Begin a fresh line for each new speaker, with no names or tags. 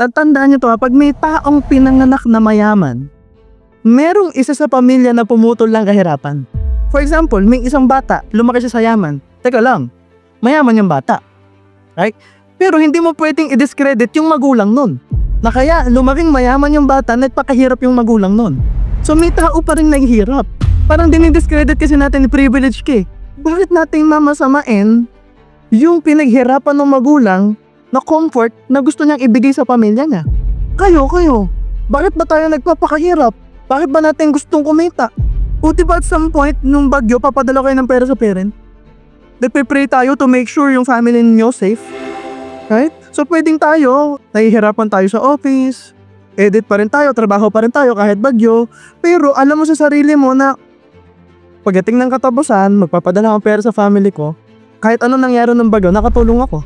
Tatandaan nyo to ha, pag may taong pinanganak na mayaman, merong isa sa pamilya na pumutol ng kahirapan. For example, may isang bata, lumaki siya sa yaman. Teka lang, mayaman yung bata. Right? Pero hindi mo pwedeng i-discredit yung magulang nun. Na kaya lumaking mayaman yung bata, nagpakahirap yung magulang nun. So may tao pa rin naghihirap. Parang dinidiscredit kasi natin privilege ka eh. Bakit nating mamasamain yung pinaghirapan ng magulang na comfort na gusto niyang ibigay sa pamilya niya? Kayo. Bakit ba tayo nagpapakahirap? Bakit ba natin gustong kumita? O diba at some point, nung bagyo, papadala kayo ng pera sa parent? Nagpe-pray tayo to make sure yung family ninyo safe. Right? So pwedeng tayo, nahihirapan tayo sa office, edit pa rin tayo, trabaho pa rin tayo kahit bagyo. Pero alam mo sa sarili mo na pagdating ng katapusan, magpapadala akong pera sa family ko, kahit anong nangyari ng bagyo, nakatulong ako.